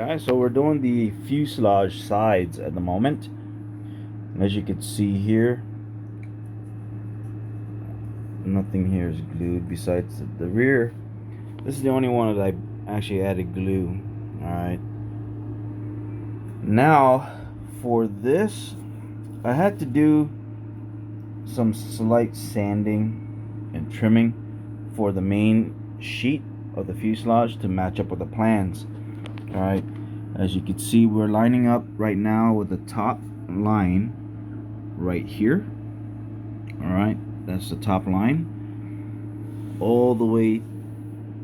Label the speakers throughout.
Speaker 1: Alright, so we're doing the fuselage sides at the moment. As you can see here, nothing here is glued besides the rear. This is the only one that I actually added glue. Alright. Now, for this, I had to do some slight sanding and trimming for the main sheet of the fuselage to match up with the plans. Alright, as you can see, we're lining up right now with the top line right here. Alright, that's the top line all the way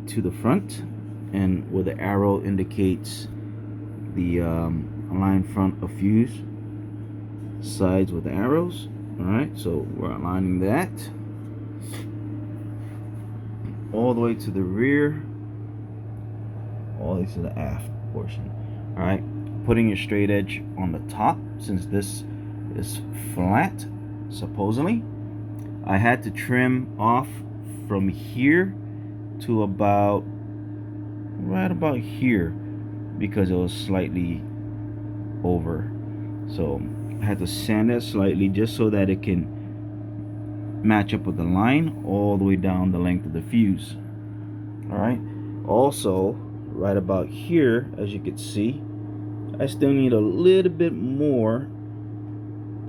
Speaker 1: to the front, and where the arrow indicates the line front of fuse sides with the arrows. Alright, so we're aligning that all the way to the rear, all the way to the aft portion. Alright, putting your straight edge on the top, since this is flat supposedly. I had to trim off from here to about right about here because it was slightly over, so I had to sand it slightly just so that it can match up with the line all the way down the length of the fuse. Alright, also right about here, as you can see, I still need a little bit more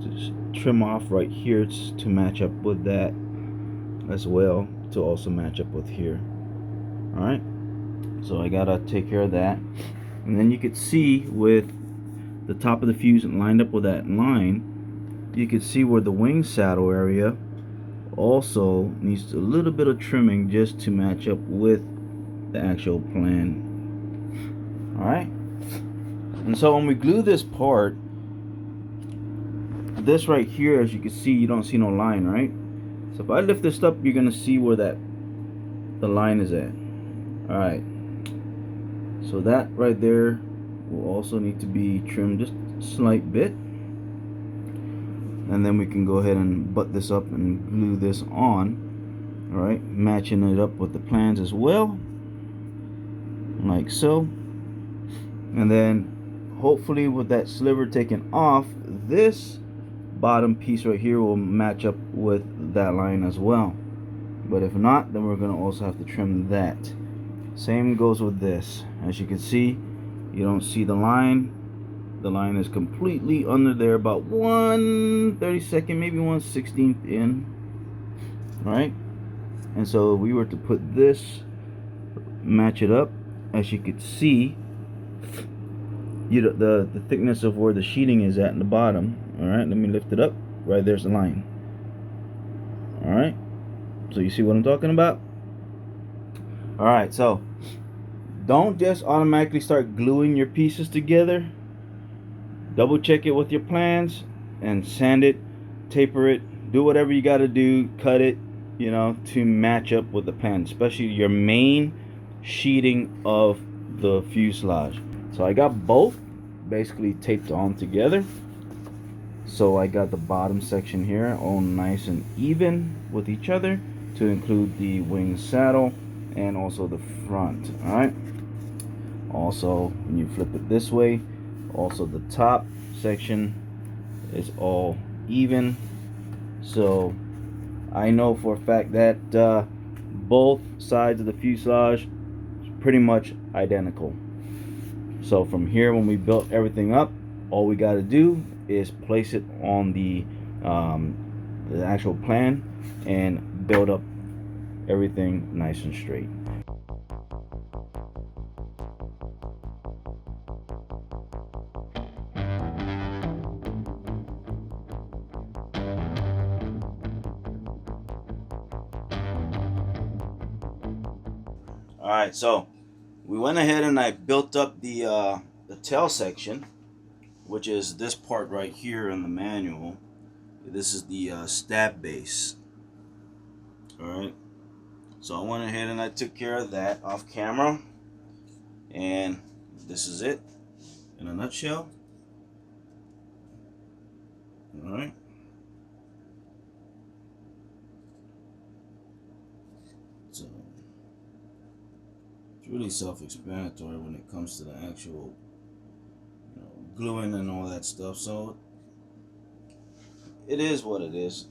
Speaker 1: to trim off right here to match up with that as well, to also match up with here. Alright, so I gotta take care of that. And then you could see with the top of the fuse lined up with that line, you can see where the wing saddle area also needs a little bit of trimming just to match up with the actual plan. Alright, and so when we glue this part, this right here, as you can see, you don't see no line, right? So if I lift this up, you're gonna see where the line is at. Alright, so that right there will also need to be trimmed just a slight bit, and then we can go ahead and butt this up and glue this on. Alright, matching it up with the plans as well, like so. And then hopefully with that sliver taken off, this bottom piece right here will match up with that line as well. But if not, then we're going to also have to trim that. Same goes with this. As you can see, you don't see the line. The line is completely under there, about 1/32, maybe 1/16 in. Right? And so if we were to put this, match it up, as you could see, the thickness of where the sheeting is at in the bottom. Alright, let me lift it up. Right there's the line. Alright, so you see what I'm talking about? Alright, so don't just automatically start gluing your pieces together. Double check it with your plans and sand it, taper it, do whatever you got to do, cut it, you know, to match up with the plan, especially your main sheeting of the fuselage. So I got both basically taped on together. So I got the bottom section here all nice and even with each other, to include the wing saddle and also the front. Alright, also when you flip it this way, also the top section is all even. So I know for a fact that both sides of the fuselage is pretty much identical. So from here, when we built everything up, all we got to do is place it on the actual plan and build up everything nice and straight. Alright, so we went ahead and I built up the tail section, which is this part right here in the manual. This is the stab base. Alright, so I went ahead and I took care of that off camera, and this is it in a nutshell. Alright, so it's really self-explanatory when it comes to the actual gluing and all that stuff. So it is what it is.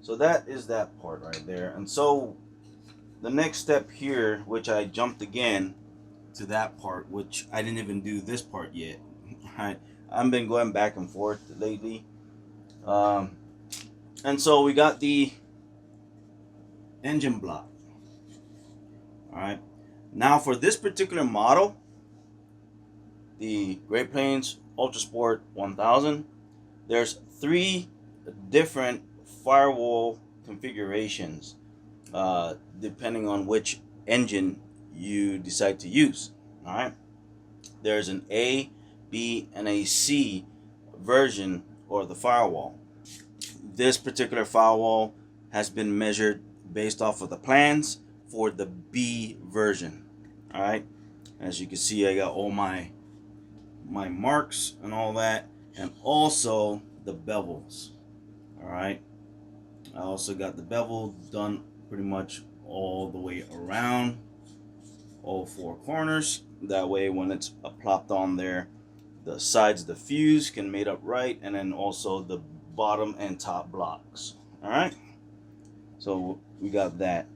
Speaker 1: So that is that part right there. And so the next step here, which I jumped again to that part, which I didn't even do this part yet. I've been going back and forth lately. And so we got the engine block. All right. Now for this particular model, the Great Plains Ultra Sport 1000, there's 3 different firewall configurations depending on which engine you decide to use. All right. There's an A, B, and a C version or the firewall. This particular firewall has been measured based off of the plans for the B version. All right. As you can see, I got all my marks and all that, and also the bevels. All right. I also got the bevel done pretty much all the way around, all 4 corners. That way when it's plopped on there, the sides of the fuse can mate up right, and then also the bottom and top blocks. All right. So we got that.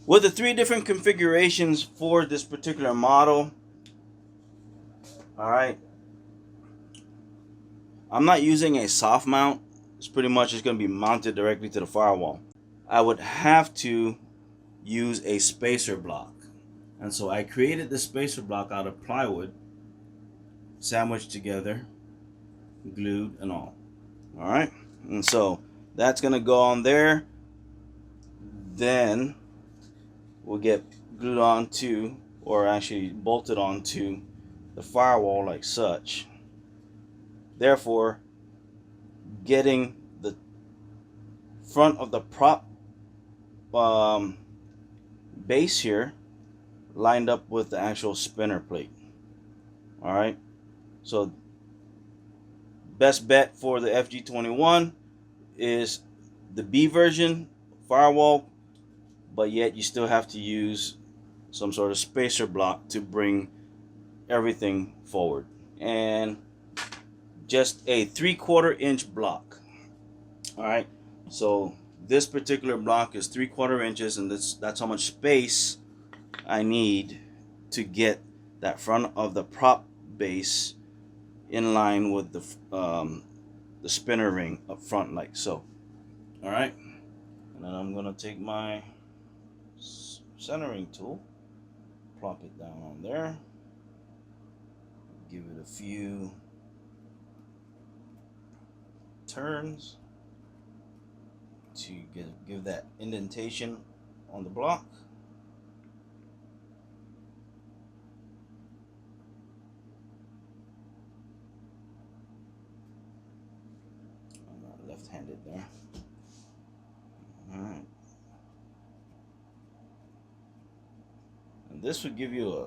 Speaker 1: With the 3 different configurations for this particular model, all right, I'm not using a soft mount. It's pretty much just going to be mounted directly to the firewall. I would have to use a spacer block. And so I created the spacer block out of plywood, sandwiched together, glued and all. All right. And so that's going to go on there. Then will get glued onto, or actually bolted onto, the firewall like such. Therefore, getting the front of the prop base here lined up with the actual spinner plate. All right. So best bet for the FG21 is the B version firewall, but yet you still have to use some sort of spacer block to bring everything forward. And just a 3/4 inch block. All right. So this particular block is 3/4 inches, and that's how much space I need to get that front of the prop base in line with the spinner ring up front, like so. All right. And then I'm gonna take my centering tool, plop it down on there, give it a few turns to give that indentation on the block. I'm not left-handed there. All right. And this would give you a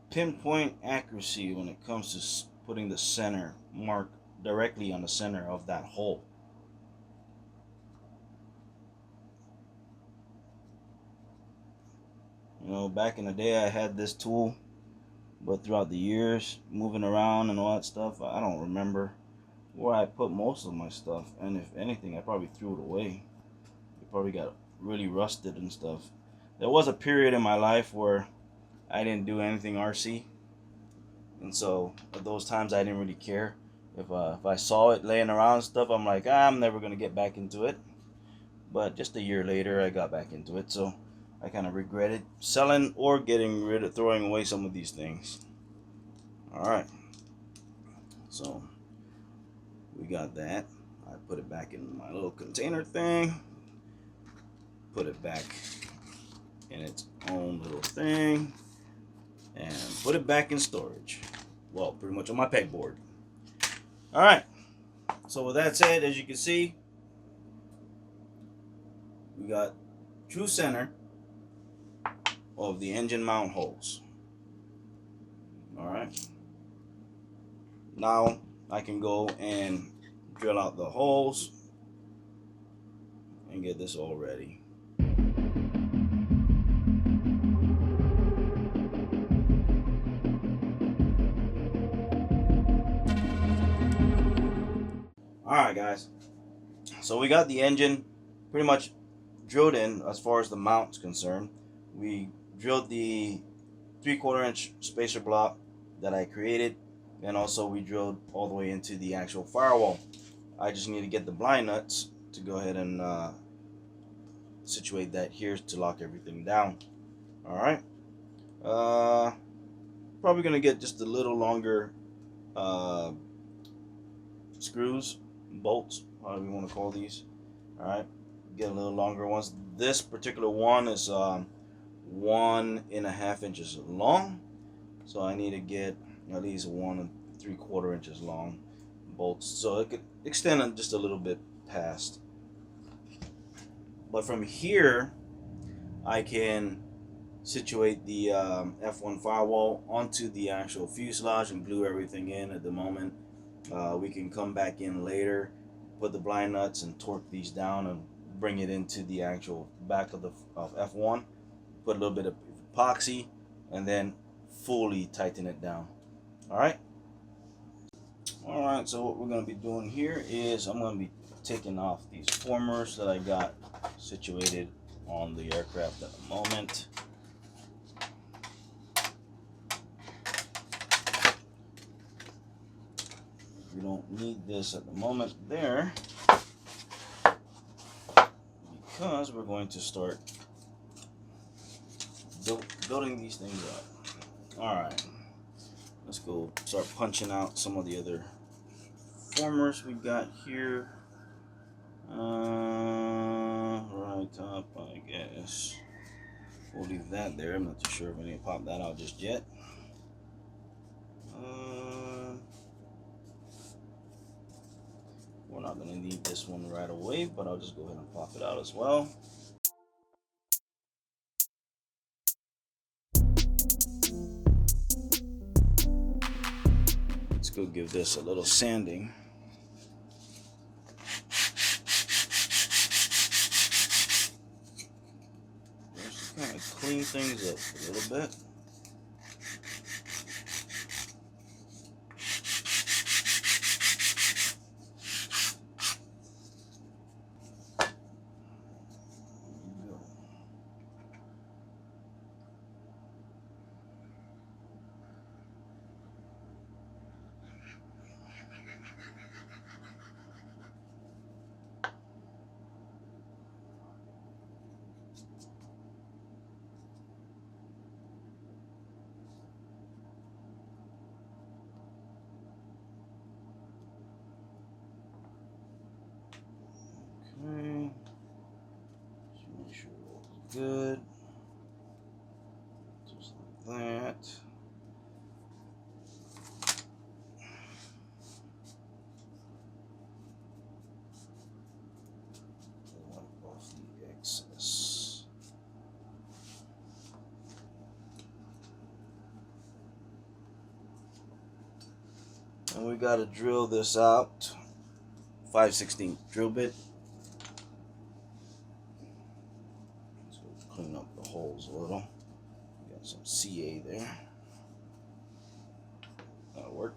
Speaker 1: pinpoint accuracy when it comes to putting the center mark directly on the center of that hole. You know, back in the day I had this tool, but throughout the years, moving around and all that stuff, I don't remember where I put most of my stuff. And if anything, I probably threw it away. It probably got really rusted and stuff. There was a period in my life where I didn't do anything RC. And so at those times I didn't really care. If I saw it laying around and stuff, I'm like, I'm never going to get back into it. But just a year later, I got back into it. So I kind of regretted selling or getting rid of, throwing away some of these things. All right. So we got that. I put it back in my little container thing. Put it back in its own little thing. And put it back in storage. Well, pretty much on my pegboard. All right. So with that said, as you can see, we got true center of the engine mount holes. All right. Now I can go and drill out the holes and get this all ready. Alright guys, so we got the engine pretty much drilled in as far as the mount is concerned. We drilled the 3/4 inch spacer block that I created, and also we drilled all the way into the actual firewall. I just need to get the blind nuts to go ahead and situate that here to lock everything down. Alright, probably gonna get just a little longer screws, bolts, however you want to call these. Alright, get a little longer ones. This particular one is 1.5 inches long, so I need to get at least 1 3/4 inches long bolts, so it could extend just a little bit past. But from here I can situate the F1 firewall onto the actual fuselage and glue everything in at the moment. We can come back in later, put the blind nuts and torque these down and bring it into the actual back of the F1, put a little bit of epoxy, and then fully tighten it down. Alright, so what we're going to be doing here is I'm going to be taking off these formers that I got situated on the aircraft at the moment. We don't need this at the moment there, because we're going to start building these things up. Alright, let's go start punching out some of the other formers we got here. Right up, I guess. We'll leave that there. I'm not too sure if I need to pop that out just yet. We're not going to need this one right away, but I'll just go ahead and pop it out as well. Let's go give this a little sanding. Just kind of clean things up a little bit. Okay, just make sure it's good, just like that. Wipe off the excess. And we got to drill this out. 5/16 drill bit. Clean up the holes a little. Got some CA there. That'll work.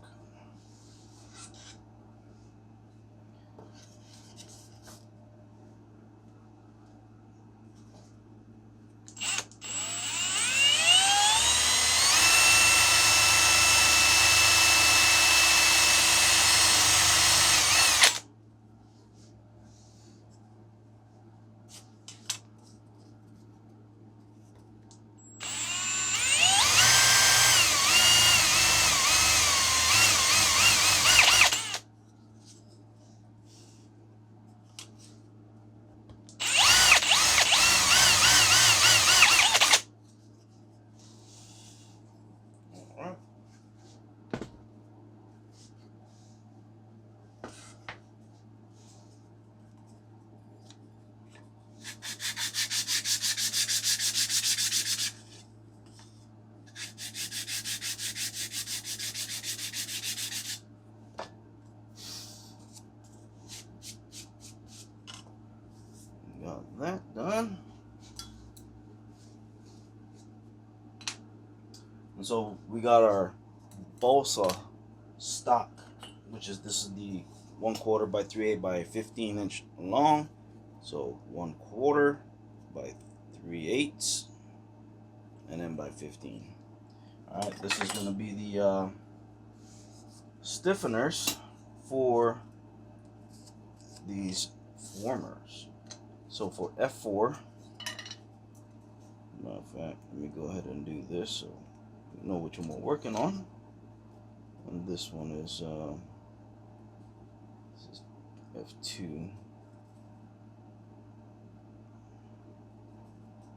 Speaker 1: Got that done. And so we got our balsa stock, which is, this is the 1/4 by 3/8 by 15" long. So 1/4 by 3/8, and then by 15. All right, this is going to be the stiffeners for these formers. So for F4, matter of fact, let me go ahead and do this so you know which one we're working on. And this one is F2,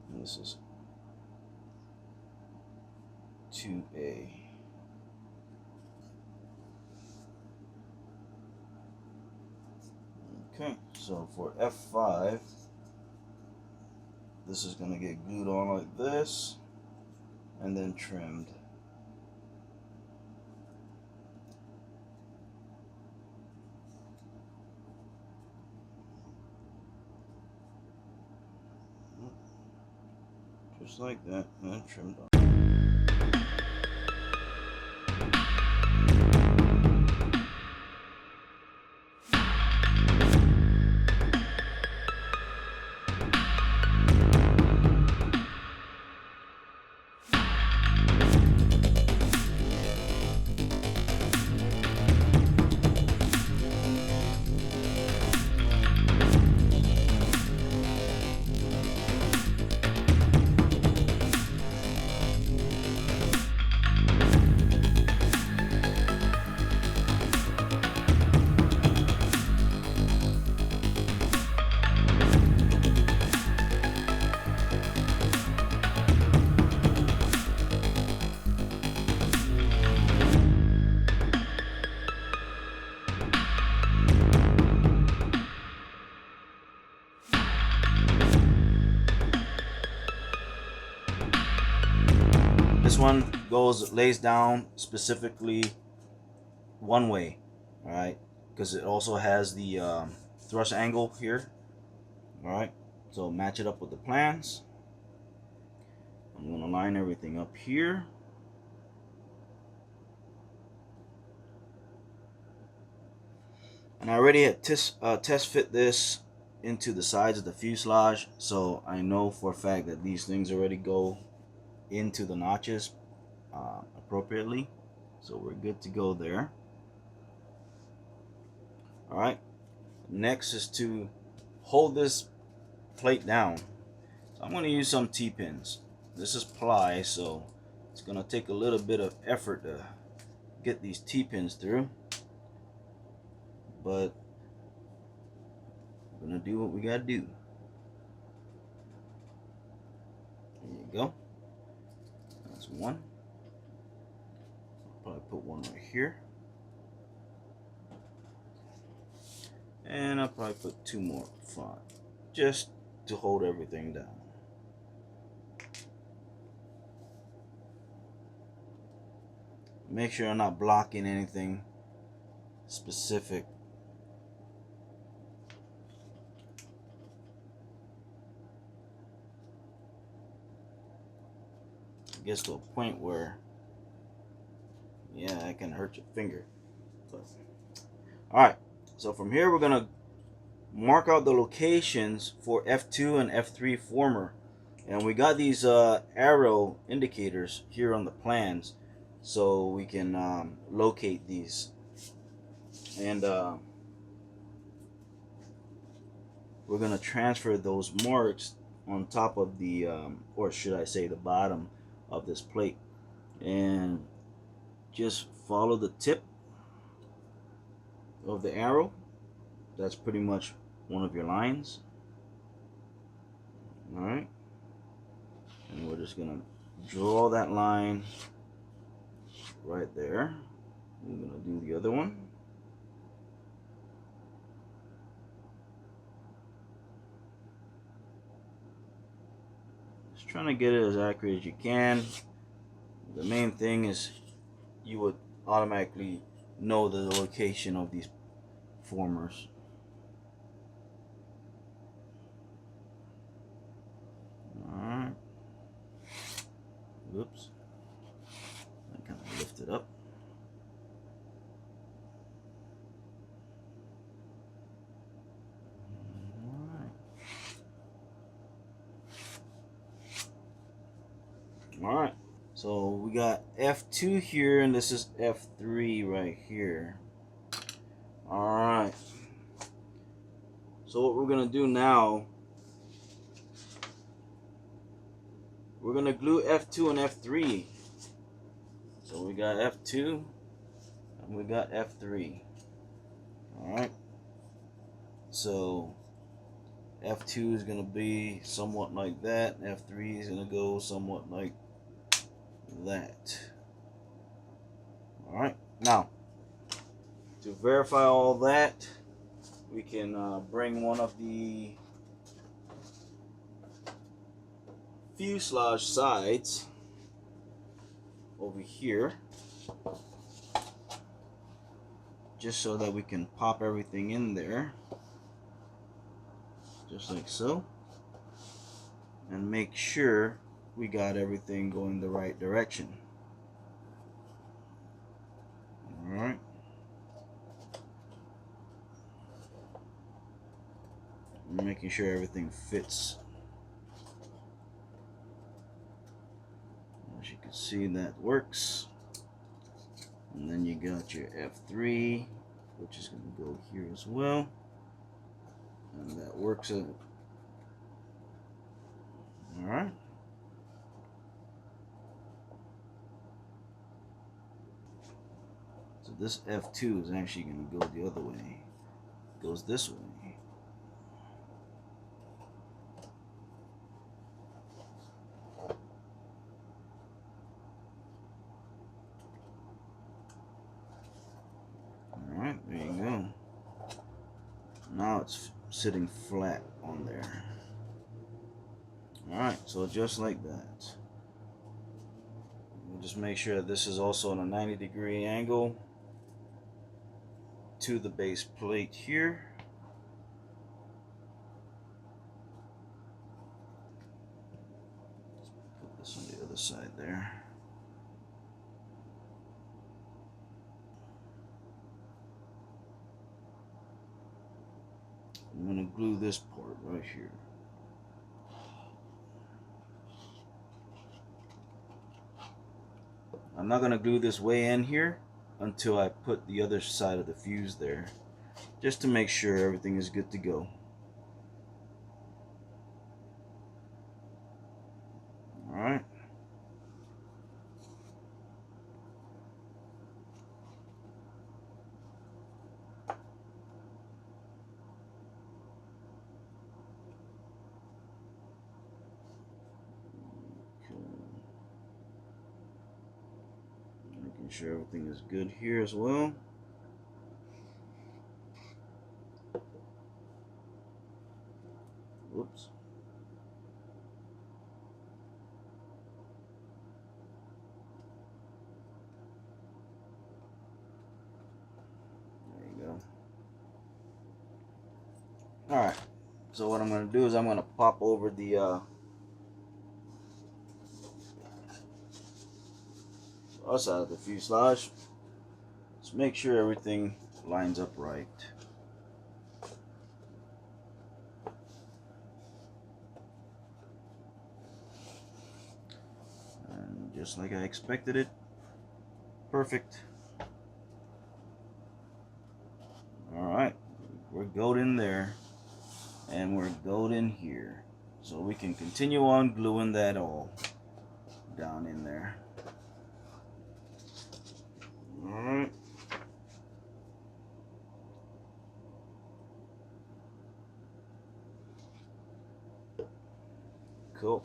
Speaker 1: and this is 2A. Okay, so for F5, this is going to get glued on like this and then trimmed. Just like that, and trimmed on. This one lays down specifically one way, all right, because it also has the thrust angle here. All right, so match it up with the plans. I'm going to line everything up here. And I already had test fit this into the sides of the fuselage, so I know for a fact that these things already go into the notches appropriately, so we're good to go there. All right, next is to hold this plate down. So I'm going to use some T-pins. This is ply, so it's going to take a little bit of effort to get these T-pins through, but we're going to do what we got to do. There you go. That's one. I'll probably put one right here. And I'll probably put two more up front, just to hold everything down. Make sure I'm not blocking anything specific. It gets to a point where, yeah, it can hurt your finger. But, all right, so from here we're gonna mark out the locations for F2 and F3 former, and we got these arrow indicators here on the plans, so we can locate these. And we're gonna transfer those marks on top of the or should I say the bottom of this plate, and just follow the tip of the arrow. That's pretty much one of your lines. All right, and we're just gonna draw that line right there. We're gonna do the other one. Just trying to get it as accurate as you can. The main thing is you would automatically know the location of these formers. Alright. Whoops. I kind of lift it up. Alright, so we got F2 here, and this is F3 right here. Alright, so what we're going to do now, we're going to glue F2 and F3. So we got F2 and we got F3. Alright, so F2 is going to be somewhat like that, F3 is going to go somewhat like that. Alright, now to verify all that, we can bring one of the fuselage sides over here, just so that we can pop everything in there, just like so, and make sure we got everything going the right direction. Alright, making sure everything fits. As you can see, that works. And then you got your F3, which is going to go here as well, and that works out. Alright, so this F2 is actually going to go the other way. It goes this way. Alright, there you go. Now it's sitting flat on there. Alright, so just like that. We'll just make sure that this is also on a 90-degree angle to the base plate here. Let's put this on the other side there. I'm going to glue this part right here. I'm not going to glue this way in here until I put the other side of the fuse there, just to make sure everything is good to go. Alright. Making sure everything is good here as well. Whoops. There you go. Alright, so what I'm going to do is I'm going to pop over the outside of the fuselage. Let's make sure everything lines up right. And just like I expected it, perfect. Alright, we're good in there, and we're good in here. So we can continue on gluing that all down in there. Alright. Cool.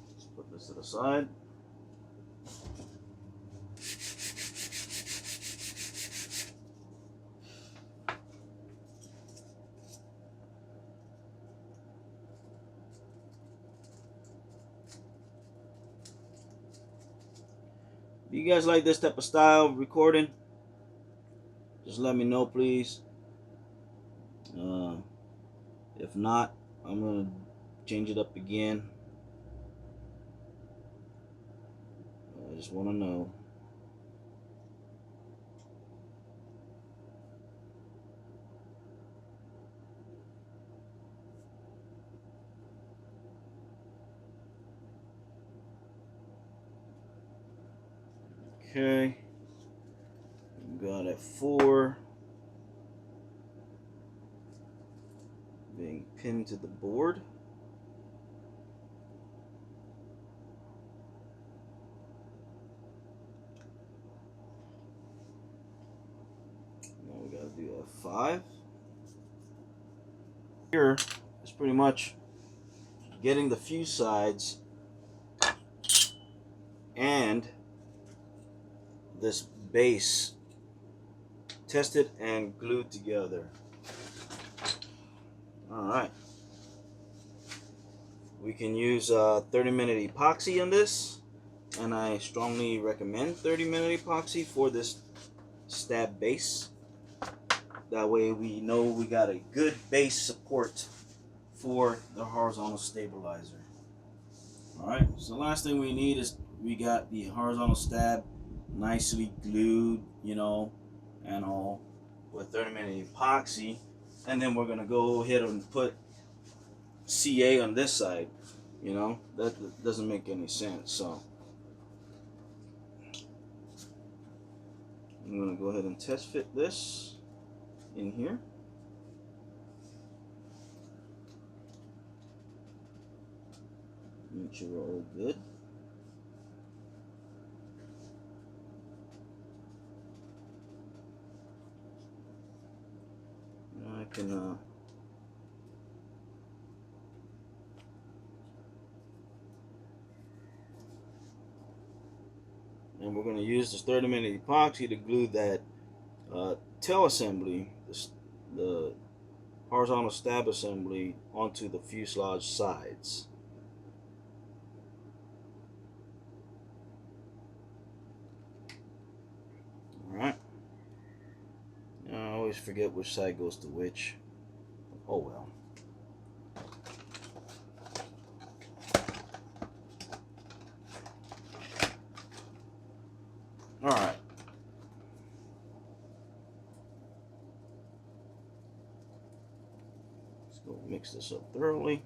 Speaker 1: Let's put this to the side. If you guys like this type of style of recording, just let me know, please. If not, I'm gonna change it up again. I just want to know. Okay. Got at 4. Being pinned to the board. Now we gotta do F5. Here is pretty much getting the fuse sides and this base tested and glued together. Alright. We can use 30-minute epoxy on this, and I strongly recommend 30-minute epoxy for this stab base. That way we know we got a good base support for the horizontal stabilizer. Alright, so the last thing we need is we got the horizontal stab nicely glued, you know, and all with 30-minute epoxy. And then we're going to go ahead and put CA on this side. You know, that doesn't make any sense. So I'm going to go ahead and test fit this in here. Make sure we're all good. Now I can and we're going to use this 30-minute epoxy to glue that tail assembly, the horizontal stab assembly, onto the fuselage sides. Alright. I always forget which side goes to which. Oh well. Alright. Let's go mix this up thoroughly.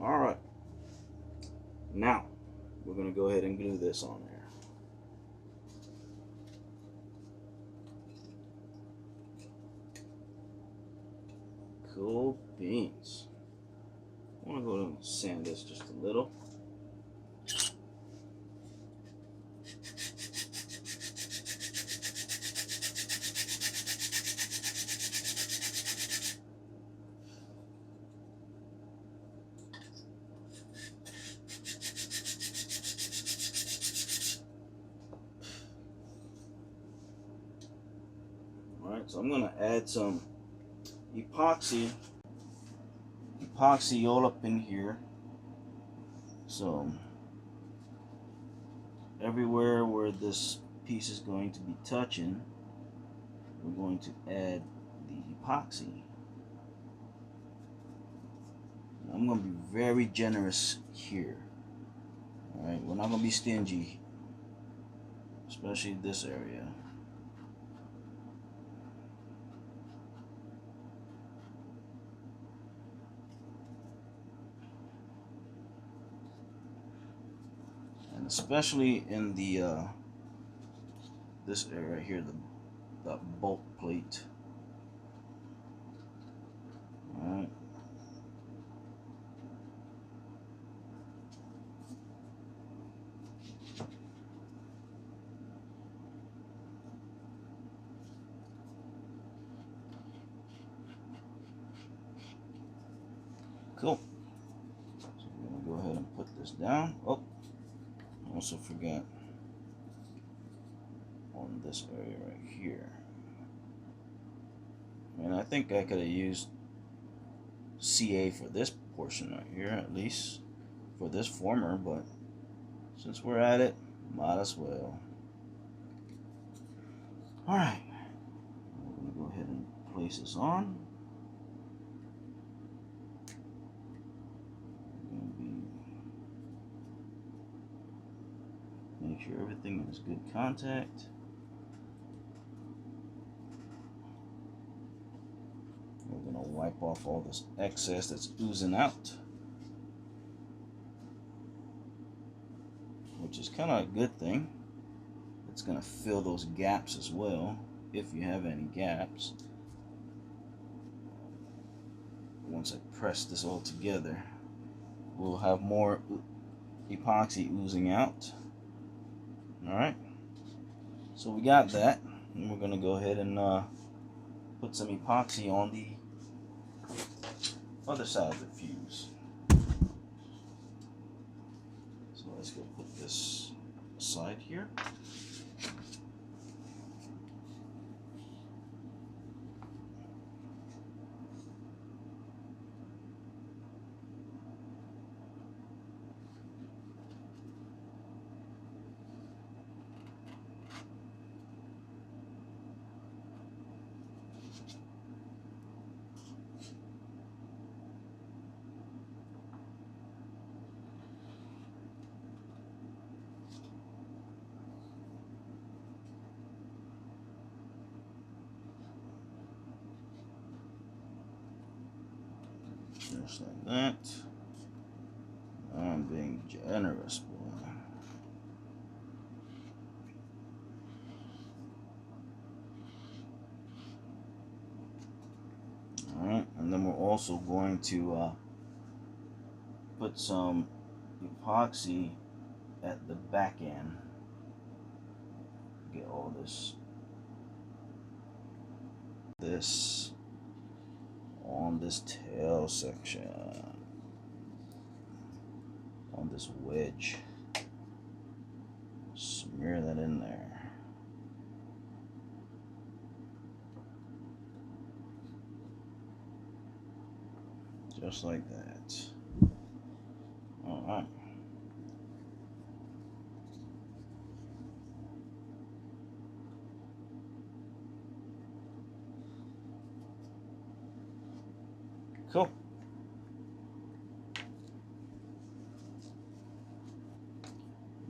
Speaker 1: Alright. Now, we're going to go ahead and glue this on there. Cool beans. I want to go and sand this just a little. Alright, so I'm going to add some epoxy all up in here. So everywhere where this piece is going to be touching, we're going to add the epoxy. I'm going to be very generous here. Alright, we're not going to be stingy, especially this area. And especially in the this area right here, the bolt plate. Alright. Cool. So we're going to go ahead and put this down. Oh, I also forgot on this area right here. And I think I could have used CA for this portion right here, at least for this former, but since we're at it, might as well. Alright, we're going to go ahead and place this on. Make sure everything is good contact. We're going to wipe off all this excess that's oozing out, which is kind of a good thing. It's going to fill those gaps as well, if you have any gaps. Once I press this all together, we'll have more epoxy oozing out. Alright, so we got that, and we're going to go ahead and put some epoxy on the other side of the fuse. So let's go put this aside here. Just like that. I'm being generous, boy. Alright, and then we're also going to put some epoxy at the back end. Get all this on this tail section, on this wedge. Smear that in there. Just like that. Alright. Cool.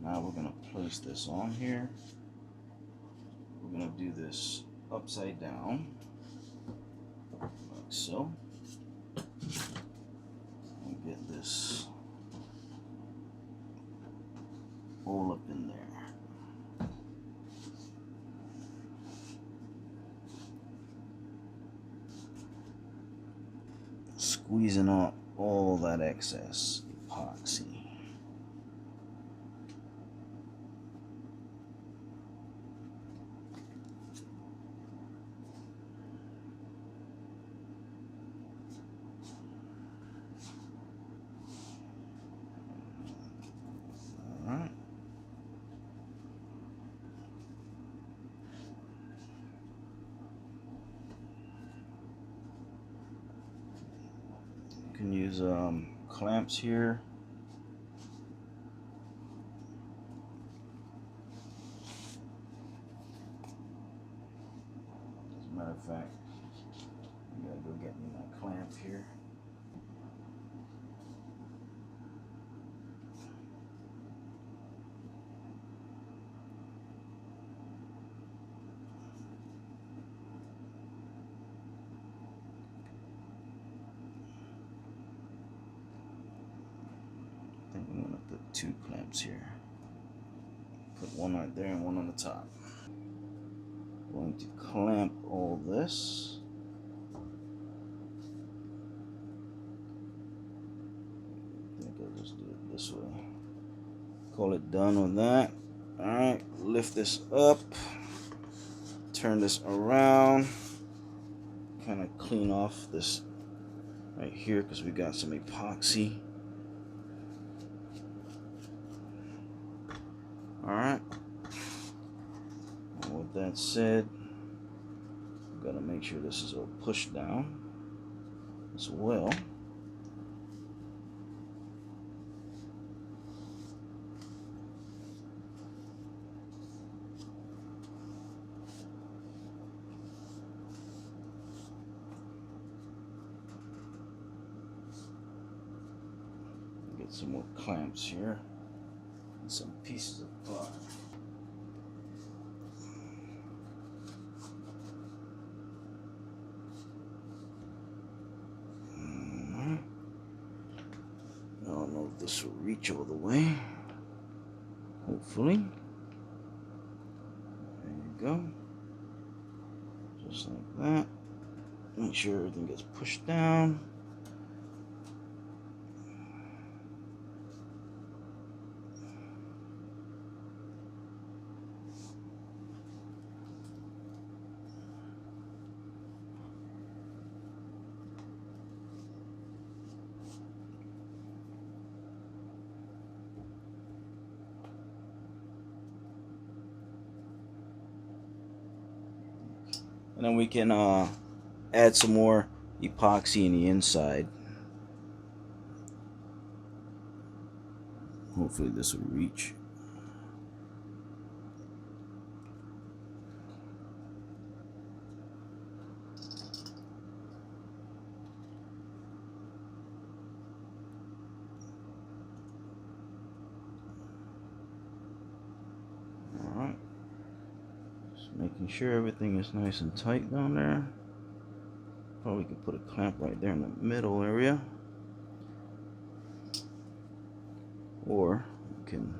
Speaker 1: Now we're going to place this on here. We're going to do this upside down, like so. And get this all up in there. Squeezing out all that excess epoxy. Alright. You can use clamps here. As a matter of fact, I gotta go get me my clamp here. I think I'm gonna put 2 clamps here. Put one right there and one on the top. Going to clamp all this. I think I'll just do it this way. Call it done with that. Alright, lift this up. Turn this around. Kind of clean off this right here because we got some epoxy. Alright. With that said, we've got to make sure this is all pushed down as well. Get some more clamps here. some pieces of ply. I don't know if this will reach all the way. Hopefully. There you go. Just like that. Make sure everything gets pushed down. And then we can add some more epoxy in the inside. Hopefully this will reach. Alright. Just making sure everything is nice and tight down there. Probably could put a clamp right there in the middle area. Or we can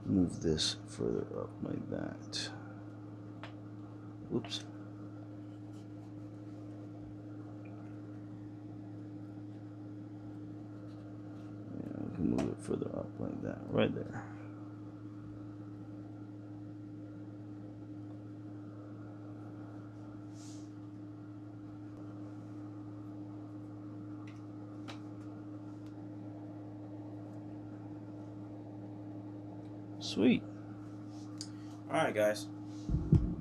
Speaker 1: move this further up like that. Oops. Yeah, we can move it further up like that, right there. Sweet. Alright, guys.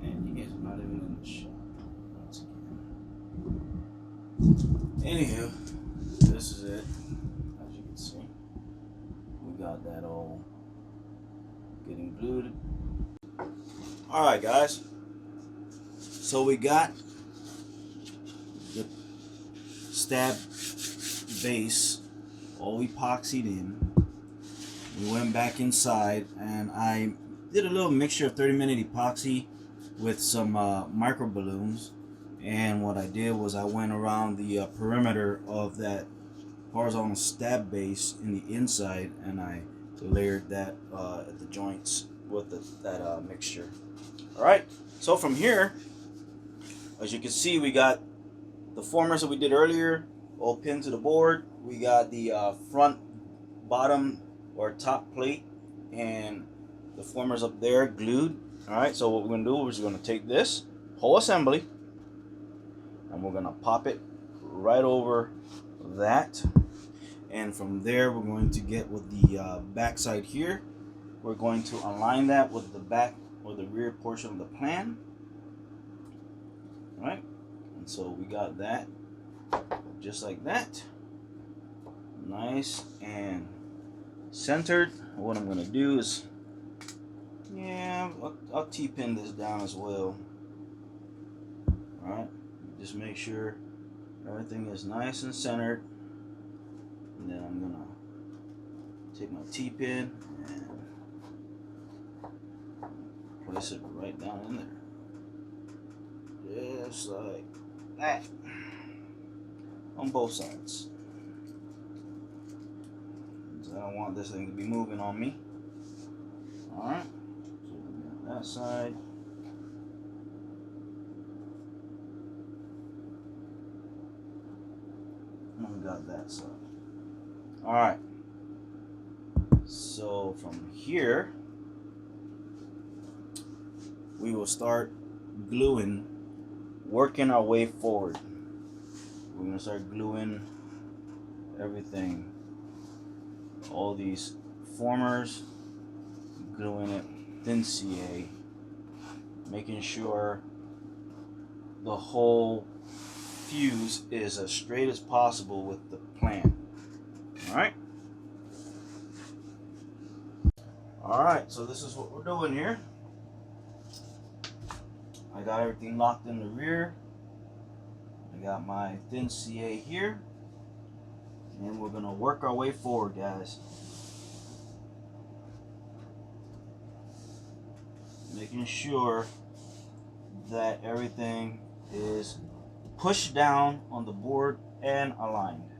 Speaker 1: And you guys are not even in the shot once again. Anywho, this is it. As you can see, we got that all getting glued. Alright, guys. So we got the stab base all epoxied in. We went back inside and I did a little mixture of 30-minute epoxy with some micro balloons, and what I did was I went around the perimeter of that horizontal stab base in the inside, and I layered that at the joints with that mixture. Alright, so from here, as you can see, we got the formers that we did earlier all pinned to the board. We got the front, bottom, or top plate and the formers up there glued. Alright, so what we're going to do, we're just going to take this whole assembly and we're going to pop it right over that, and from there we're going to get with the back side here, we're going to align that with the back or the rear portion of the plan. Alright, and so we got that just like that, nice and centered. What I'm gonna do is, yeah, I'll T-pin this down as well. Alright, just make sure everything is nice and centered, and then I'm gonna take my T-pin and place it right down in there, just like that, on both sides. I don't want this thing to be moving on me. Alright, so we got that side. And we got that side. Alright, so from here we will start gluing, working our way forward. We're going to start gluing everything. All these formers, gluing it thin CA, making sure the whole fuse is as straight as possible with the plan. Alright? Alright, so this is what we're doing here. I got everything locked in the rear. I got my thin CA here. And we're gonna work our way forward, guys. making sure that everything is pushed down on the board and aligned.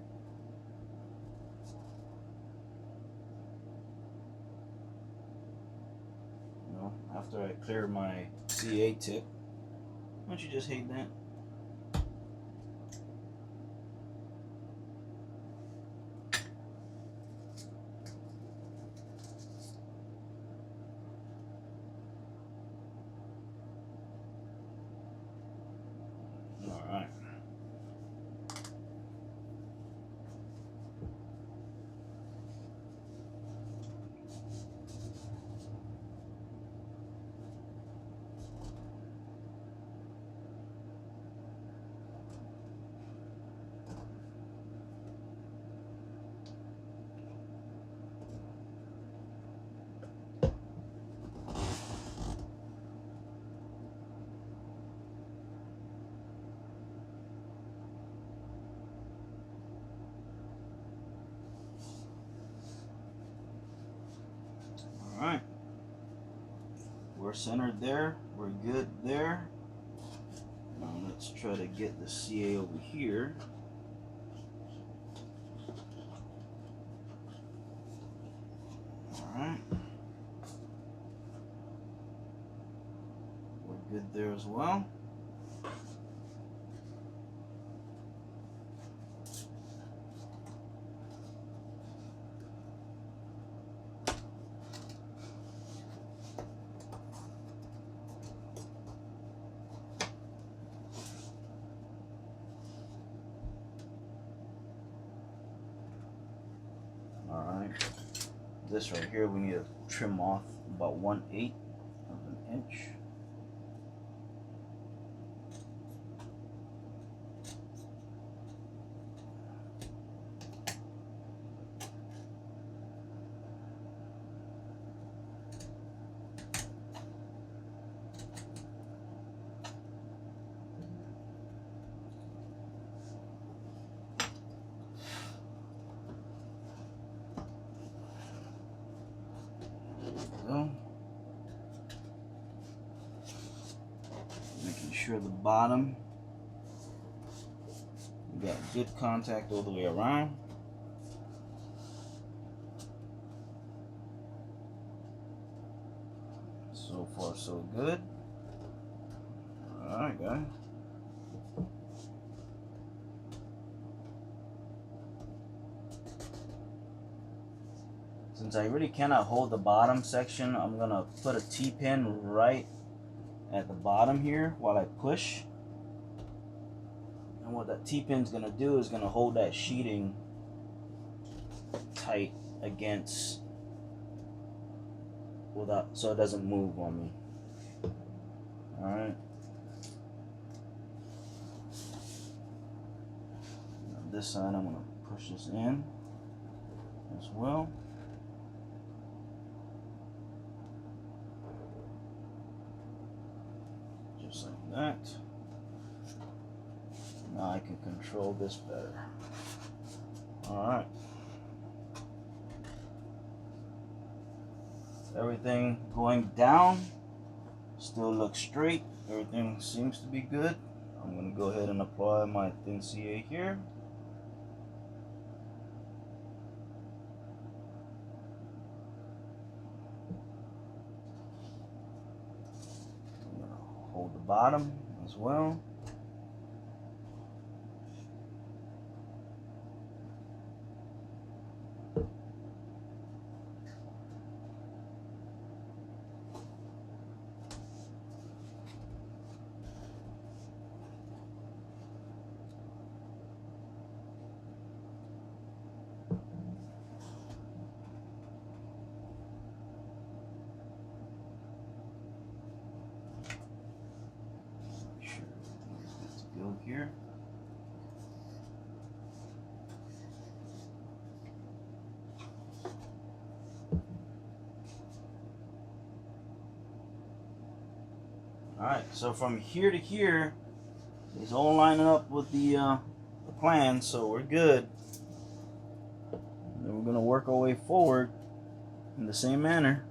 Speaker 1: You know, after I clear my CA tip, don't you just hate that? Alright, we're centered there, we're good there. Now let's try to get the CA over here. Alright, we're good there as well. Alright, this right here we need to trim off about 1/8 of an inch. Making sure the bottom, we got good contact all the way around. So far so good. Alright guys. Since I really cannot hold the bottom section, I'm gonna put a T-pin right at the bottom here while I push. And what that T-pin's gonna do is gonna hold that sheeting tight against, without, so it doesn't move on me. Alright. This side I'm gonna push this in as well. Just like that. Now I can control this better. Alright. Everything going down still looks straight. Everything seems to be good. I'm going to go ahead and apply my thin CA here. I'm going to hold the bottom as well. Here. Alright, so from here to here, it's all lining up with the plan, so we're good. And then we're going to work our way forward in the same manner.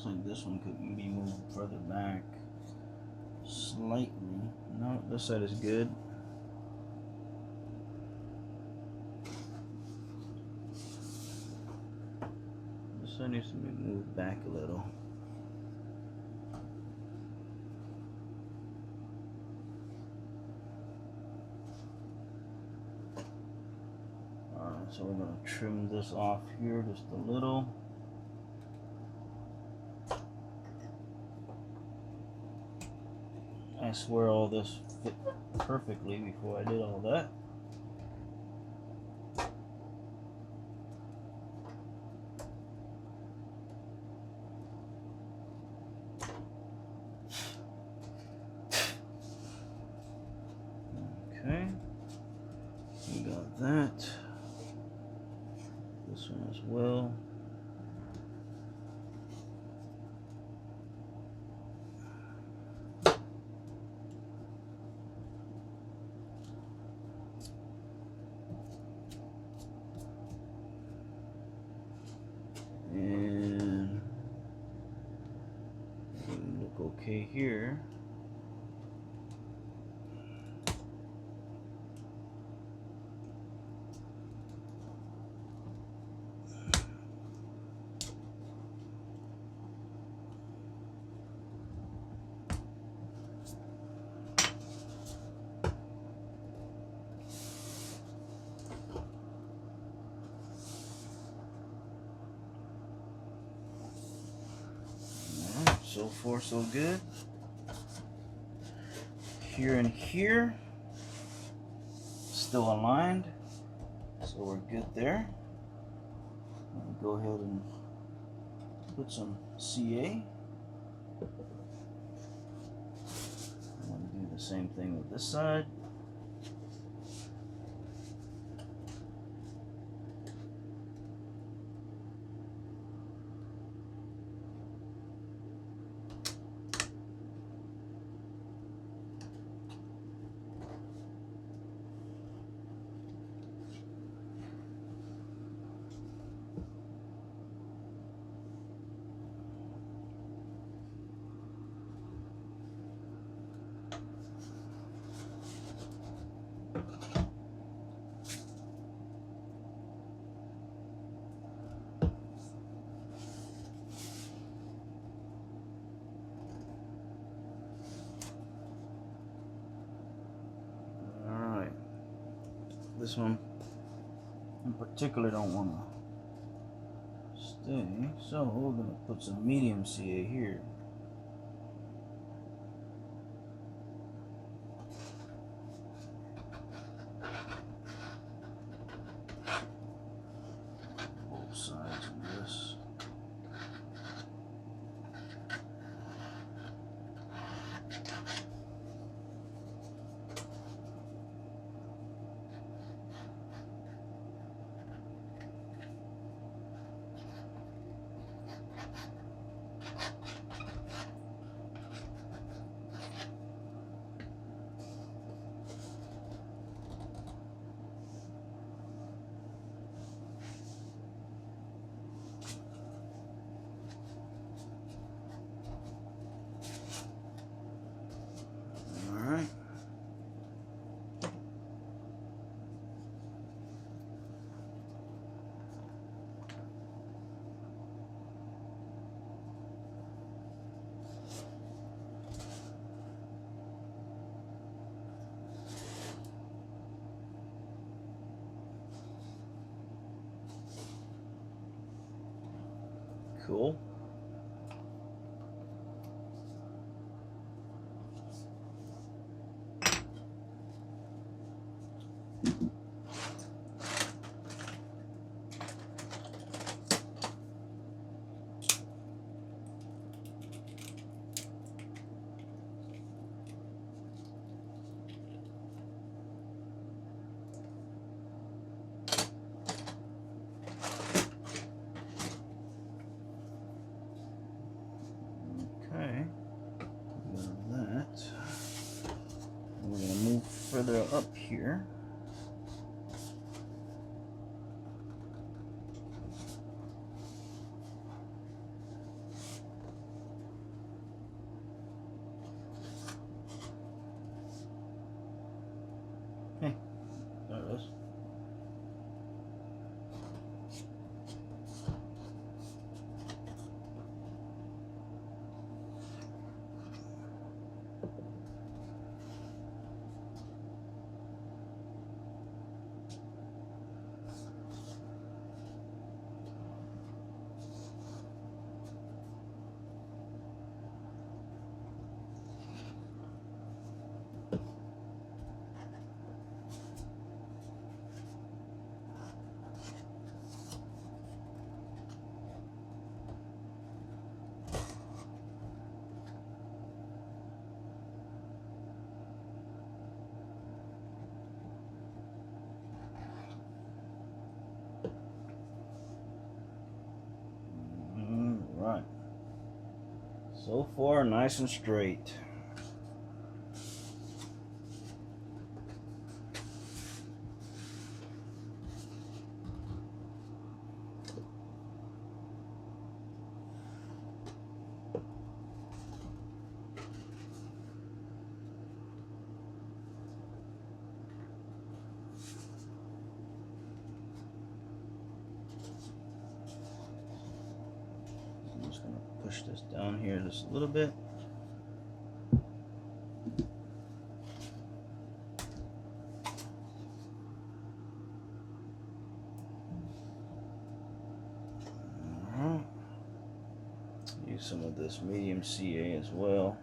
Speaker 1: Looks like this one could be moved further back slightly. No, this side is good. This side needs to be moved back a little. So we're going to trim this off here just a little. I swear all this fit perfectly before I did all that. Okay, we got that. This one as well. And look okay here. So far, so good. Here and here, still aligned, so we're good there. I'll go ahead and put some CA. I'm going to do the same thing with this side. This one in particular don't want to stay, so we're going to put some medium CA here. Both sides of this. Cool. Further up here. So far, nice and straight. I'm just gonna push this down here just a little bit. Use some of this medium CA as well.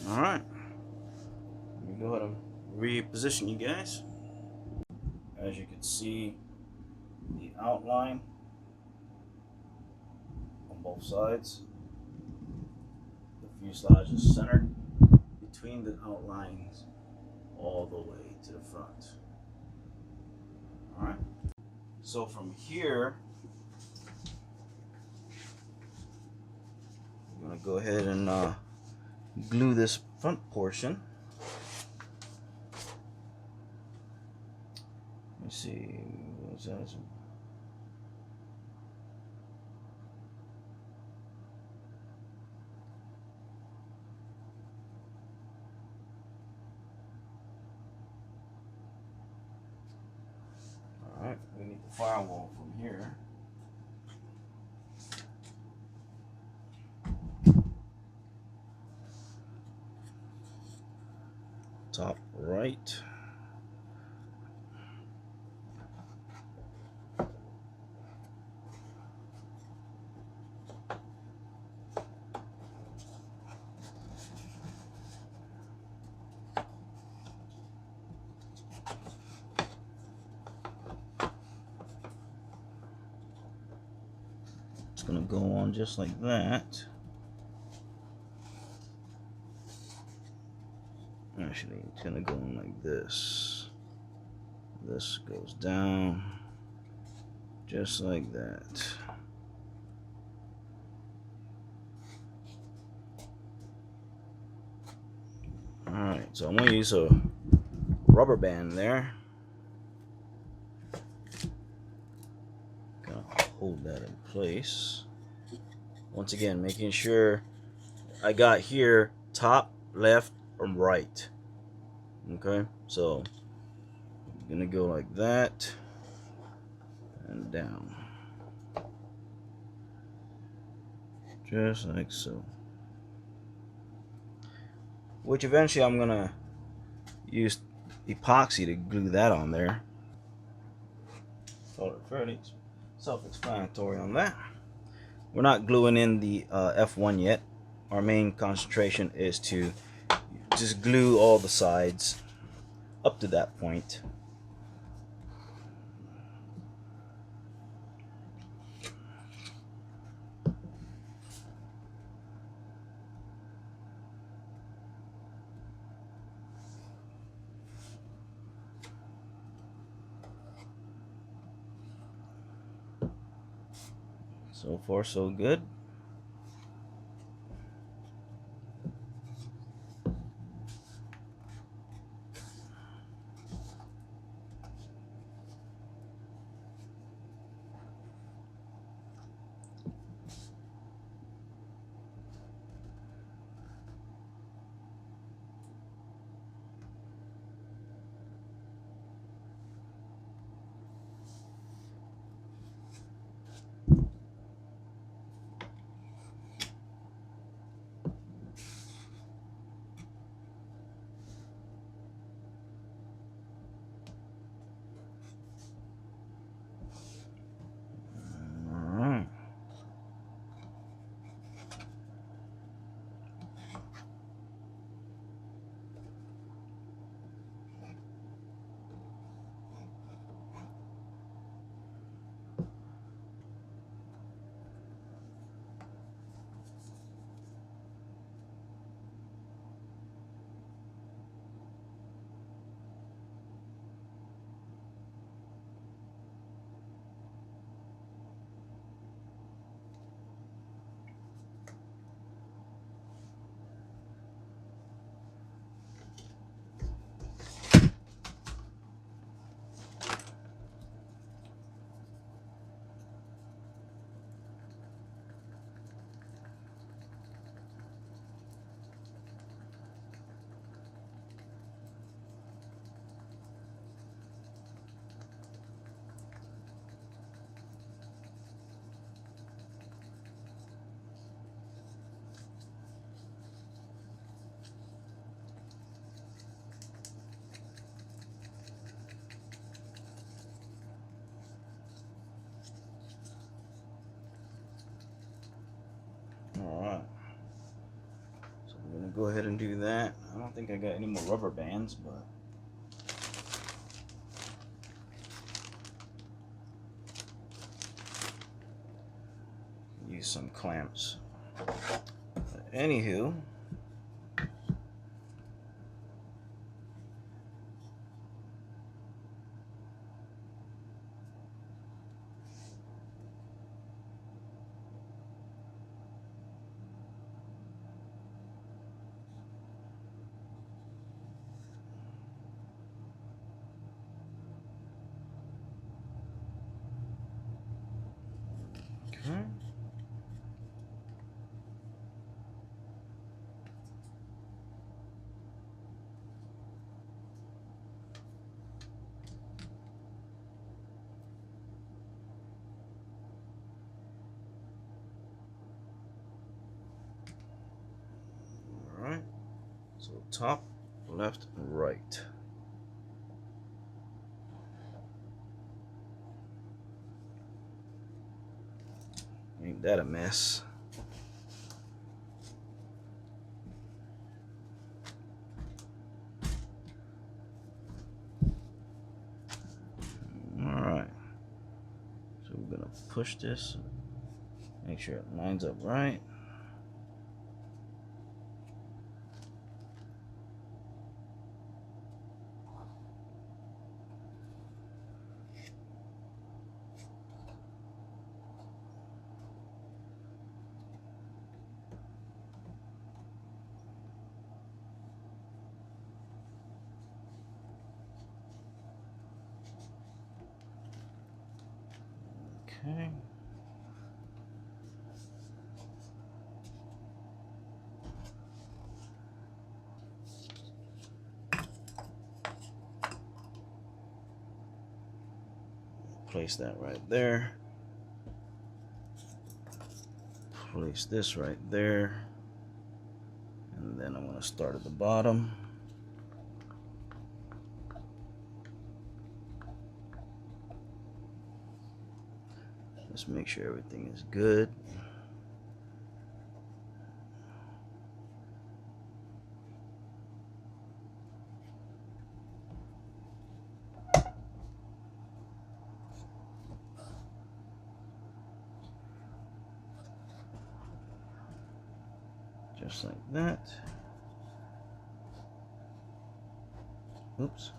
Speaker 1: Alright, let me go ahead and reposition you guys. As you can see, the outline on both sides. The fuselage is centered between the outlines all the way to the front. Alright, so from here, I'm going to go ahead and glue this front portion. Let me see, what's that? Alright, we need the firewall from here. Top right. It's gonna go on just like that. Actually, it's gonna go in like this. This goes down just like that. Alright, so I'm gonna use a rubber band there. Gonna hold that in place. Once again, making sure I got here top, left, and right. Okay, so I'm gonna go like that and down, just like so. Which eventually I'm gonna use epoxy to glue that on there. Fairly self-explanatory on that. We're not gluing in the F1 yet. Our main concentration is to just glue all the sides up to that point. So far, so good. go ahead and do that. I don't think I got any more rubber bands, but use some clamps. But anywho, okay. Alright, so top, left, right. Ain't that a mess? Alright, so we're gonna push this, make sure it lines up right. Okay. Place that right there. Place this right there. And then I'm going to start at the bottom. Just make sure everything is good. Just like that. Oops.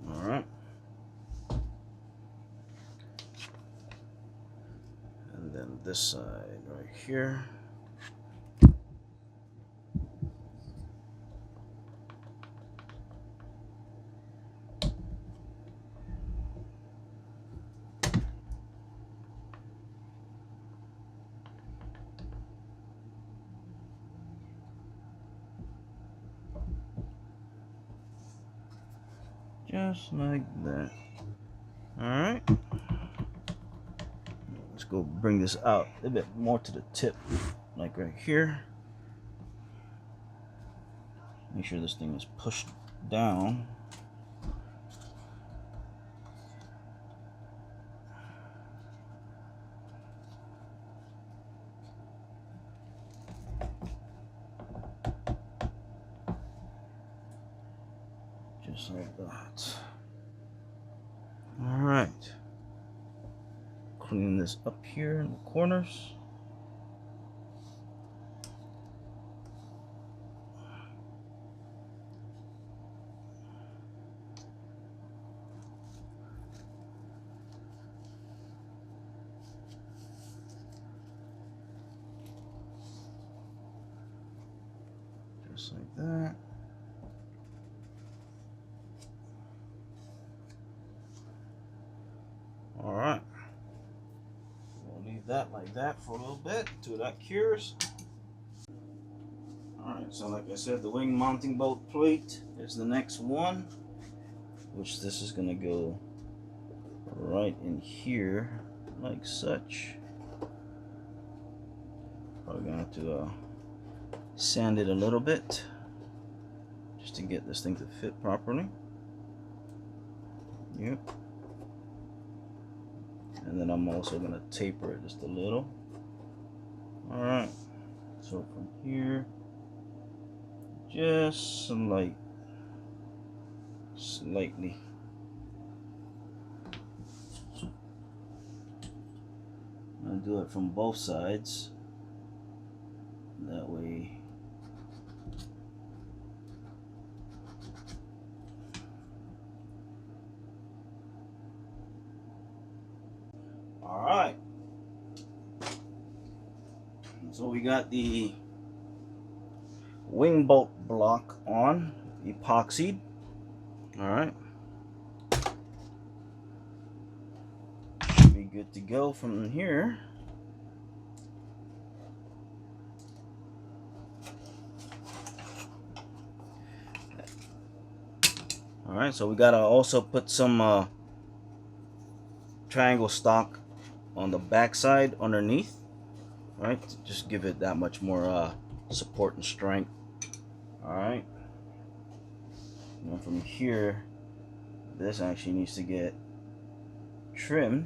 Speaker 1: All right. And then this side right here. Just like that. Alright. Let's go bring this out a bit more to the tip, like right here. Make sure this thing is pushed down. Just like that. All right. Clean this up here in the corners. Just like that. All right. We'll leave that like that for a little bit until that cures. All right, so like I said, the wing mounting bolt plate is the next one, which this is gonna go right in here, like such. Probably gonna have to sand it a little bit, just to get this thing to fit properly. Yep. And then I'm also going to taper it just a little. Alright, so from here, just slightly. I'm going to do it from both sides. That way. Alright. So we got the wing bolt block on, epoxied. Alright. Should be good to go from here. Alright, so we gotta also put some triangle stock on the back side underneath. Right, just give it that much more support and strength. Alright, and from here, this actually needs to get trimmed.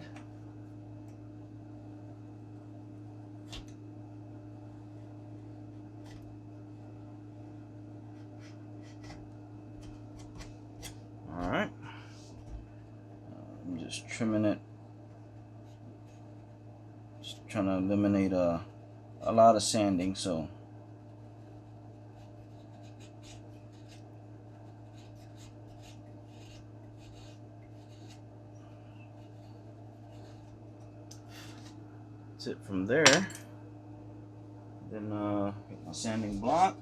Speaker 1: Alright, I'm just trimming it. Trying to eliminate a lot of sanding, so that's it from there. Then get my sanding block.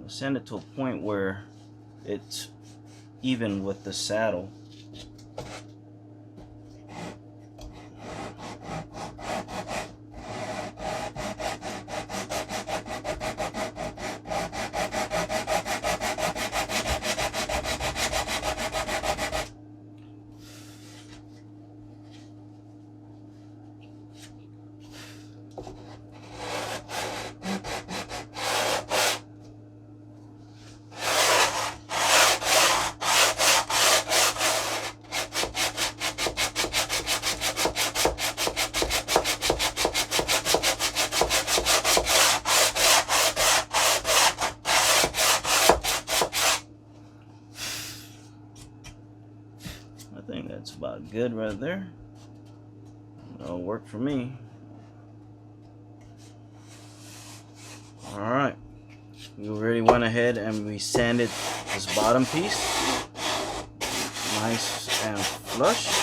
Speaker 1: Sand it to a point where it's even with the saddle. I think that's about good right there. That'll work for me. Alright, we already went ahead and we sanded this bottom piece nice and flush.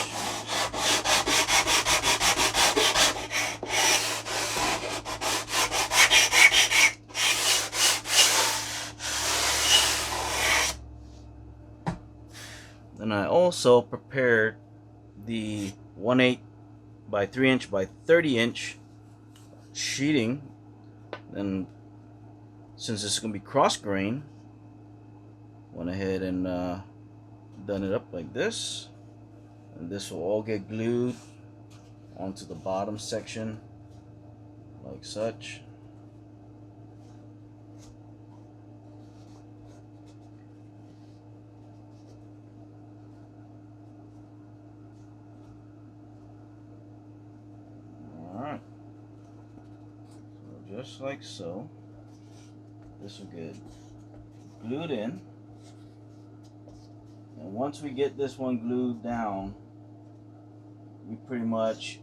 Speaker 1: Then I also prepared the 1/8 by 3 inch by 30 inch sheeting. Then since this is going to be cross grain, went ahead and done it up like this, and this will all get glued onto the bottom section like such. Alright, so just like so. This will get glued in, and once we get this one glued down, we pretty much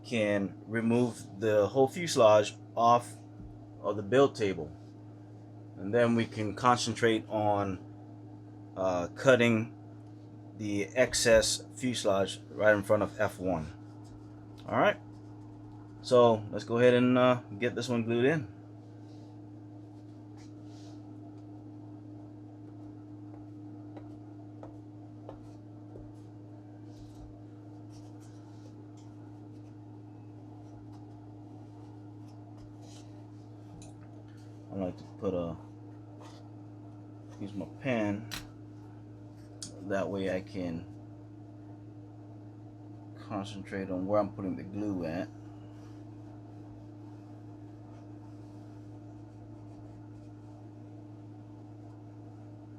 Speaker 1: can remove the whole fuselage off of the build table, and then we can concentrate on cutting the excess fuselage right in front of F1. Alright, so let's go ahead and get this one glued in. like to put use my pen. That way I can concentrate on where I'm putting the glue at.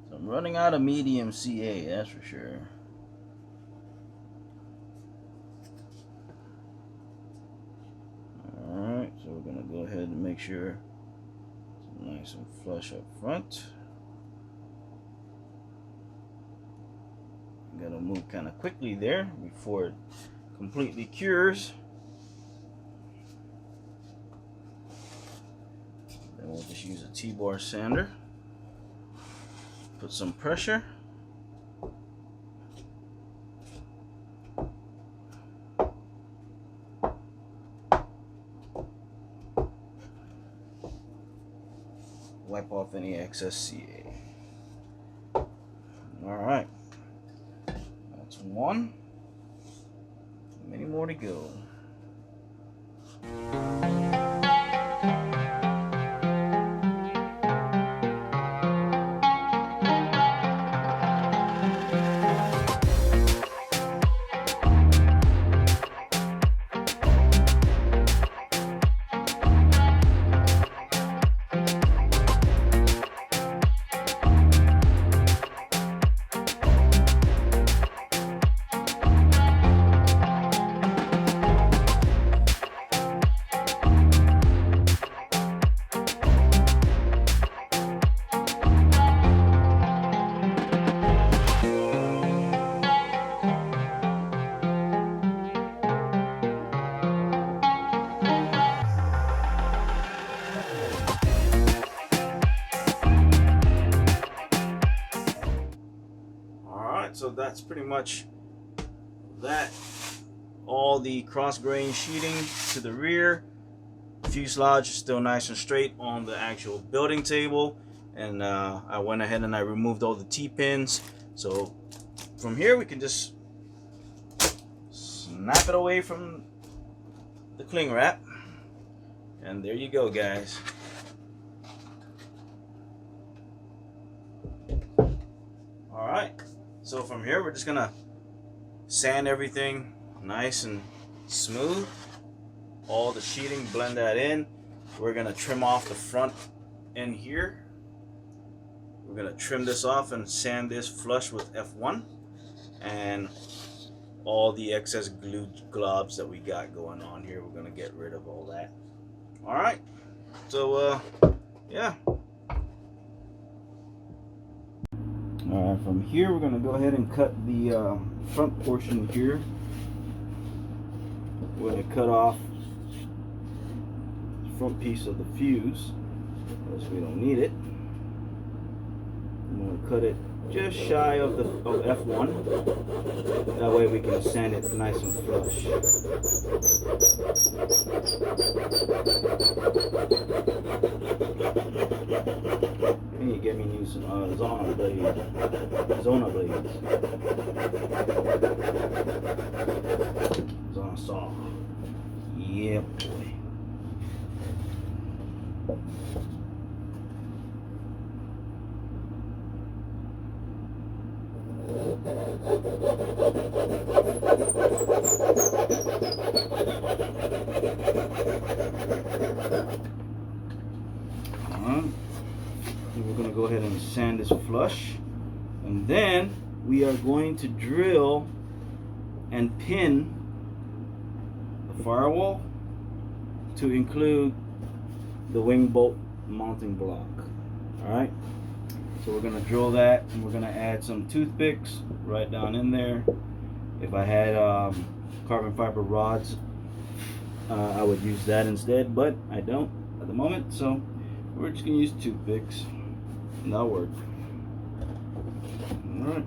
Speaker 1: So I'm running out of medium CA, that's for sure. Alright, so we're gonna go ahead and make sure it's nice and flush up front. Gotta move kind of quickly there before it completely cures. Then we'll just use a T-bar sander. Put some pressure. Wipe off any excess CA. All right. One, many more to go. So that's pretty much that. All the cross grain sheeting to the rear. Fuselage is still nice and straight on the actual building table, and I went ahead and I removed all the T-pins. So from here we can just snap it away from the cling wrap, and there you go, guys. All right. So from here, we're just gonna sand everything nice and smooth. All the sheeting, blend that in. We're gonna trim off the front end here. We're gonna trim this off and sand this flush with F1. And all the excess glue globs that we got going on here, we're gonna get rid of all that. All right, so yeah. Alright, from here we're going to go ahead and cut the front portion here. We're going to cut off the front piece of the fuse because we don't need it. I'm going to cut it just shy of the F1. That way we can sand it nice and flush. I need to get me some Zona blades. Zona saw. Yeah, boy. We're going to go ahead and sand this flush, and then we are going to drill and pin the firewall to include the wing bolt mounting block. Alright, so we're going to drill that, and we're going to add some toothpicks right down in there. If I had carbon fiber rods, I would use that instead, but I don't at the moment, so we're just going to use toothpicks, and that'll work. Alright.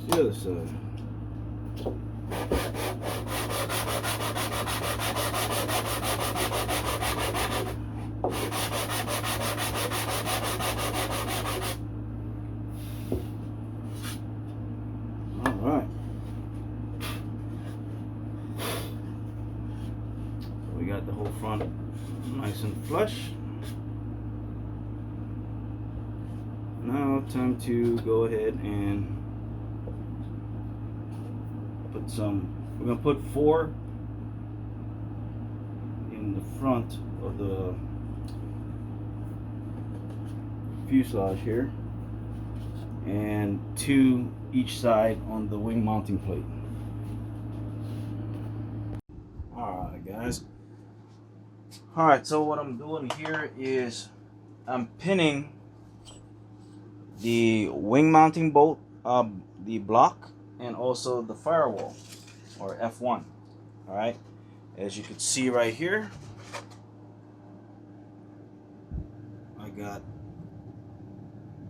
Speaker 1: The other side. All right. So we got the whole front nice and flush. Now time to go ahead and put some, we're going to put 4 in the front of the fuselage here, and 2 each side on the wing mounting plate. Alright guys, alright, so what I'm doing here is I'm pinning the wing mounting bolt, the block, and also the firewall, or F1. Alright, as you can see right here, I got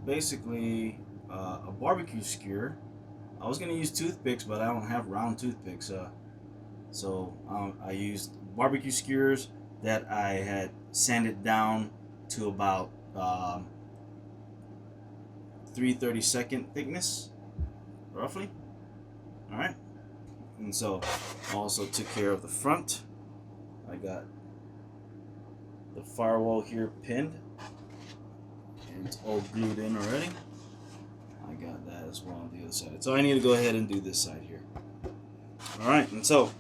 Speaker 1: basically a barbecue skewer. I was going to use toothpicks, but I don't have round toothpicks, so I used barbecue skewers that I had sanded down to about 3/32 thickness, roughly. All right, and so I also took care of the front. I got the firewall here pinned, and it's all glued in already. I got that as well on the other side. So I need to go ahead and do this side here. All right, and so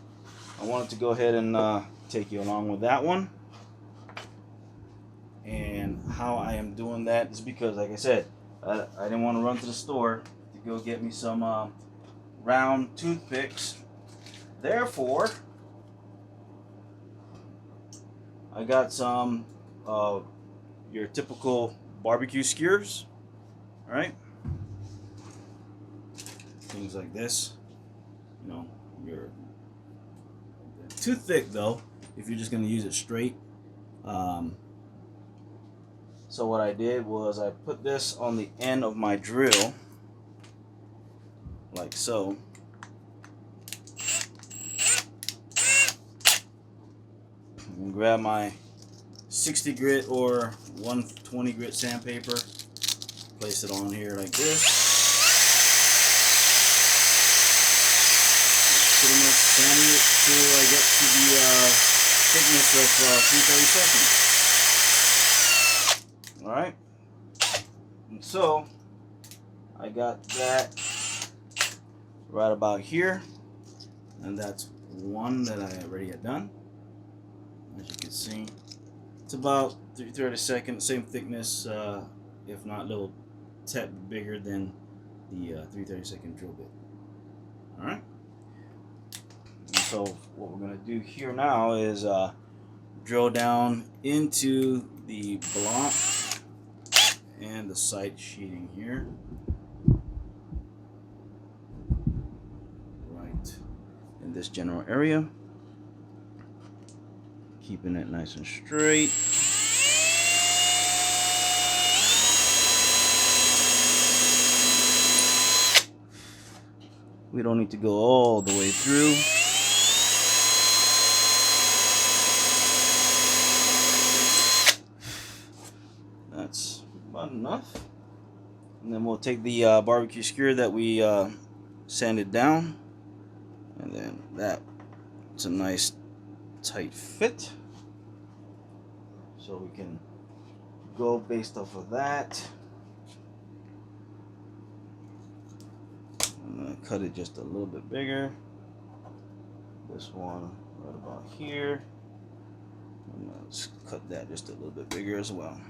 Speaker 1: I wanted to go ahead and take you along with that one. And how I am doing that is because, like I said, I didn't want to run to the store to go get me some round toothpicks. Therefore, I got some your typical barbecue skewers, right? Things like this. You know, you're too thick though if you're just going to use it straight. So what I did was I put this on the end of my drill, like so. And grab my 60 grit or 120 grit sandpaper, place it on here like this. Pretty much sanding it till I get to the thickness of 3/32. Alright, and so I got that right about here, and that's one that I already had done. As you can see, it's about 3/32, same thickness, if not a little tad bigger than the 3/32 drill bit. Alright, and so what we're going to do here now is drill down into the block and the side sheeting here, right in this general area, keeping it nice and straight. We don't need to go all the way through. That's about enough. And then we'll take the barbecue skewer that we sanded down, and then that's a nice tight fit, so we can go based off of that. I'm gonna cut it just a little bit bigger. This one right about here, Let's cut that just a little bit bigger as well.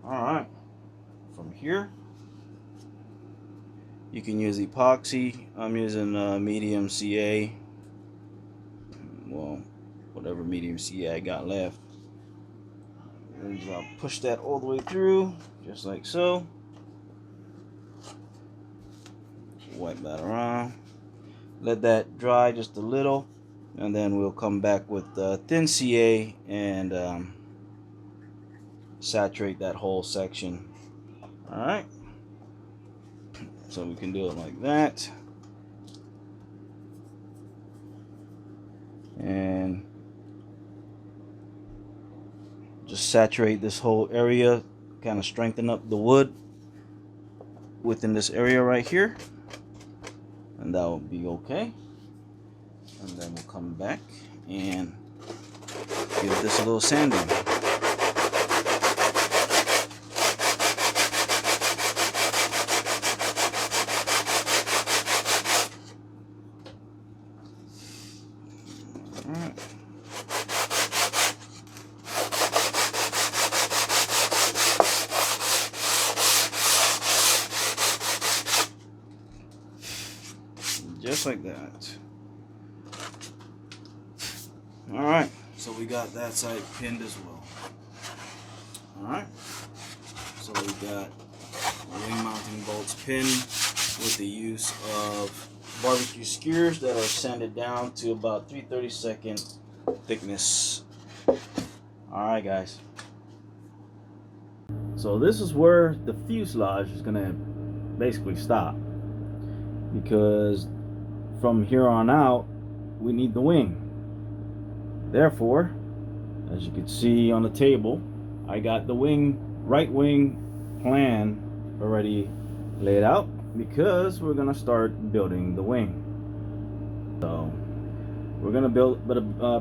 Speaker 1: Alright, from here you can use epoxy. I'm using medium CA, well, whatever medium CA I got left. And I'll push that all the way through, just like so. Wipe that around, let that dry just a little, and then we'll come back with thin CA and saturate that whole section. Alright, so we can do it like that, and just saturate this whole area, kind of strengthen up the wood within this area right here, and that will be okay. And then we'll come back and give this a little sanding. Alright. Just like that. Alright, so we got that side pinned as well. Alright, so we got wing mounting bolts pinned with the use of barbecue skewers that are sanded down to about 3/32 thickness. Alright guys, so this is where the fuselage is gonna basically stop, because from here on out we need the wing. Therefore, as you can see on the table, I got the right wing plan already laid out, because we're gonna start building the wing. So we're gonna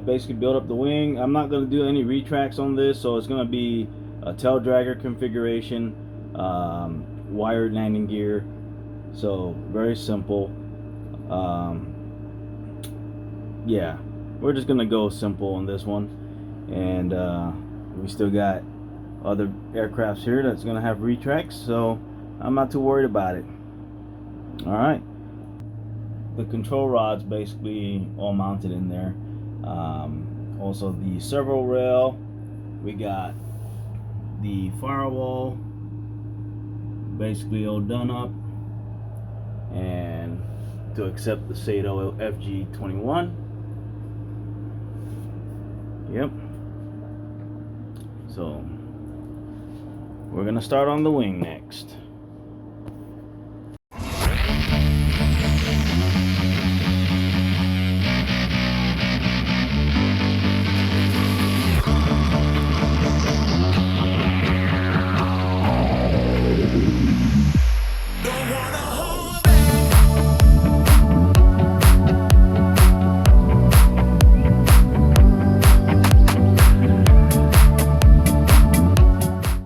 Speaker 1: basically build up the wing. I'm not gonna do any retracts on this, so it's gonna be a tail dragger configuration, wired landing gear. So very simple. Yeah, we're just gonna go simple on this one, and we still got other aircrafts here that's gonna have retracts, so I'm not too worried about it. All right, the control rods basically all mounted in there. Also the servo rail, we got the firewall basically all done up, and to accept the Sato FG21. Yep. So we're gonna start on the wing next.